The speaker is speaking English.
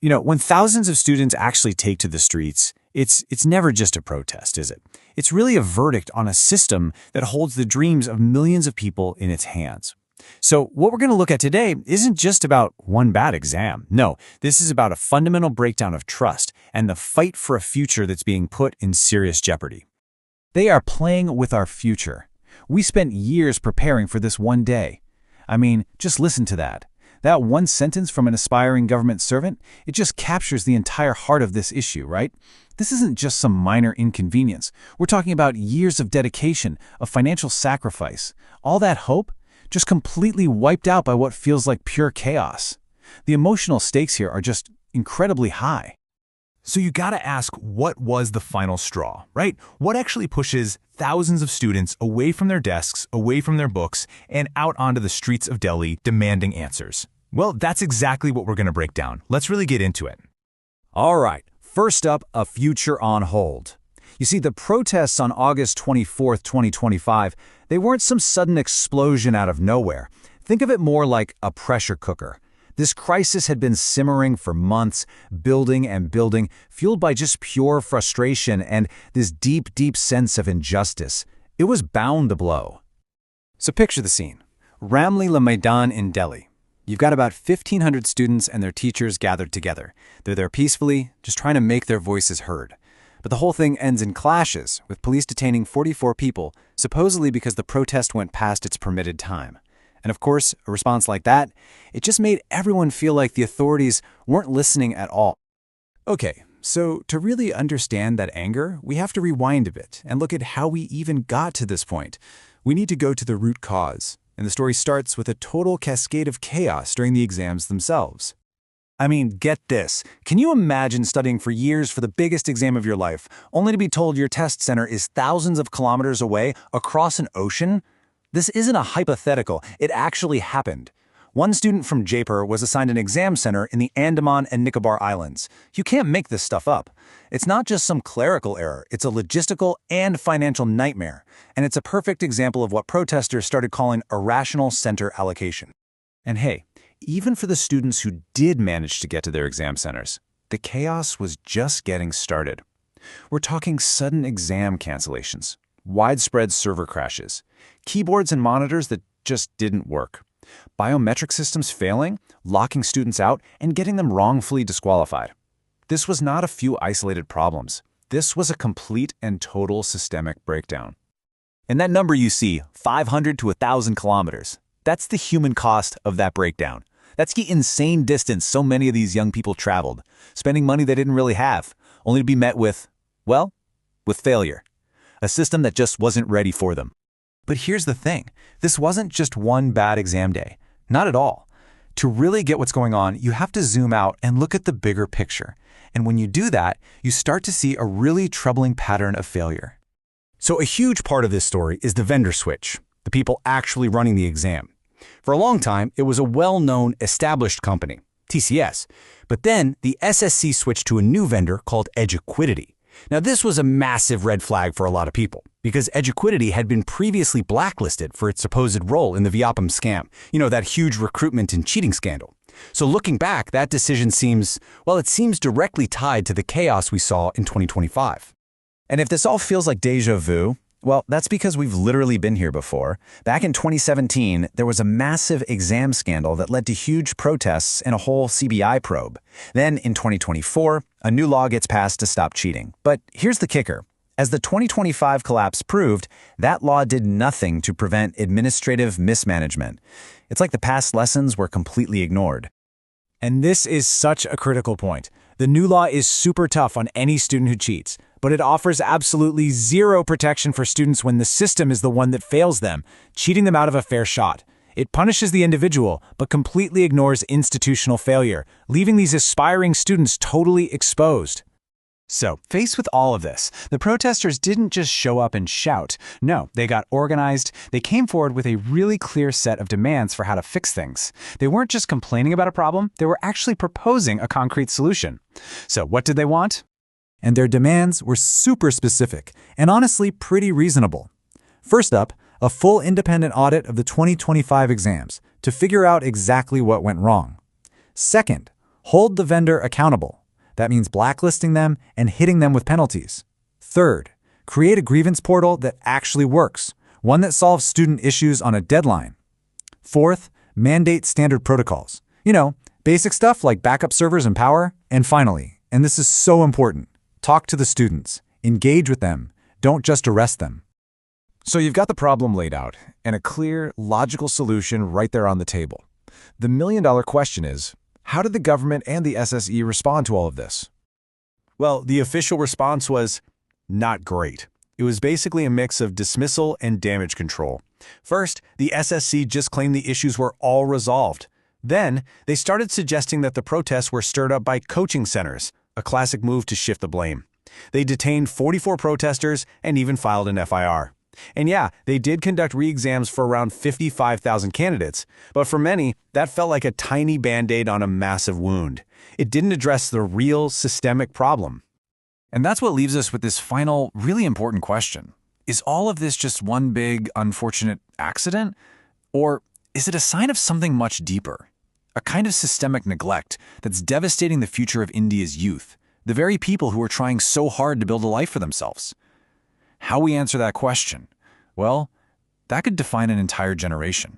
When thousands of students actually take to the streets, it's never just a protest, is it? It's really a verdict on a system that holds the dreams of millions of people in its hands. So what we're going to look at today isn't just about one bad exam. No, this is about a fundamental breakdown of trust and the fight for a future that's being put in serious jeopardy. They are playing with our future. We spent years preparing for this one day. I mean, just listen to that. That one sentence from an aspiring government servant, it just captures the entire heart of this issue, right? This isn't just some minor inconvenience. We're talking about years of dedication, of financial sacrifice. All that hope, just completely wiped out by what feels like pure chaos. The emotional stakes here are just incredibly high. So you gotta ask, what was the final straw, right? What actually pushes thousands of students away from their desks, away from their books, and out onto the streets of Delhi demanding answers? Well, that's exactly what we're gonna break down. Let's really get into it. All right, first up, a future on hold. You see, the protests on August 24th, 2025, they weren't some sudden explosion out of nowhere. Think of it more like a pressure cooker. This crisis had been simmering for months, building and building, fueled by just pure frustration and this deep, deep sense of injustice. It was bound to blow. So picture the scene. Ramlila Maidan in Delhi. You've got about 1,500 students and their teachers gathered together. They're there peacefully, just trying to make their voices heard. But the whole thing ends in clashes, with police detaining 44 people, supposedly because the protest went past its permitted time. And of course, a response like that, it just made everyone feel like the authorities weren't listening at all. Okay, so to really understand that anger, we have to rewind a bit and look at how we even got to this point. We need to go to the root cause, and the story starts with a total cascade of chaos during the exams themselves. I mean, get this. Can you imagine studying for years for the biggest exam of your life, only to be told your test center is thousands of kilometers away across an ocean? This isn't a hypothetical. It actually happened. One student from Jaipur was assigned an exam center in the Andaman and Nicobar Islands. You can't make this stuff up. It's not just some clerical error. It's a logistical and financial nightmare. And it's a perfect example of what protesters started calling irrational center allocation. And hey, even for the students who did manage to get to their exam centers, the chaos was just getting started. We're talking sudden exam cancellations, widespread server crashes, keyboards and monitors that just didn't work, biometric systems failing, locking students out, and getting them wrongfully disqualified. This was not a few isolated problems. This was a complete and total systemic breakdown. And that number you see, 500 to 1,000 kilometers, that's the human cost of that breakdown. That's the insane distance so many of these young people traveled, spending money they didn't really have, only to be met with, well, with failure. A system that just wasn't ready for them. But here's the thing. This wasn't just one bad exam day. Not at all. To really get what's going on, you have to zoom out and look at the bigger picture. And when you do that, you start to see a really troubling pattern of failure. So a huge part of this story is the vendor switch, the people actually running the exam. For a long time, it was a well-known, established company, TCS. But then the SSC switched to a new vendor called Eduquidity. Now, this was a massive red flag for a lot of people, because Eduquidity had been previously blacklisted for its supposed role in the Vyapam scam, that huge recruitment and cheating scandal. So looking back, that decision seems directly tied to the chaos we saw in 2025. And if this all feels like deja vu, well, that's because we've literally been here before. Back in 2017, there was a massive exam scandal that led to huge protests and a whole CBI probe. Then in 2024, a new law gets passed to stop cheating. But here's the kicker. As the 2025 collapse proved, that law did nothing to prevent administrative mismanagement. It's like the past lessons were completely ignored. And this is such a critical point. The new law is super tough on any student who cheats, but it offers absolutely zero protection for students when the system is the one that fails them, cheating them out of a fair shot. It punishes the individual, but completely ignores institutional failure, leaving these aspiring students totally exposed. So, faced with all of this, the protesters didn't just show up and shout. No, they got organized. They came forward with a really clear set of demands for how to fix things. They weren't just complaining about a problem, they were actually proposing a concrete solution. So, what did they want? And their demands were super specific and honestly pretty reasonable. First up, a full independent audit of the 2025 exams to figure out exactly what went wrong. Second, Hold the vendor accountable. That means blacklisting them and hitting them with penalties. Third, create a grievance portal that actually works, one that solves student issues on a deadline. Fourth, mandate standard protocols. Basic stuff like backup servers and power. And finally, and this is so important, talk to the students. Engage with them. Don't just arrest them. So you've got the problem laid out, and a clear, logical solution right there on the table. The million-dollar question is, how did the government and the SSE respond to all of this? Well, the official response was not great. It was basically a mix of dismissal and damage control. First, the SSC just claimed the issues were all resolved. Then, they started suggesting that the protests were stirred up by coaching centers, a classic move to shift the blame. They detained 44 protesters and even filed an FIR. And yeah, they did conduct re-exams for around 55,000 candidates, but for many, that felt like a tiny Band-Aid on a massive wound. It didn't address the real systemic problem. And that's what leaves us with this final, really important question. Is all of this just one big, unfortunate accident? Or is it a sign of something much deeper? A kind of systemic neglect that's devastating the future of India's youth, the very people who are trying so hard to build a life for themselves. How we answer that question? Well, that could define an entire generation.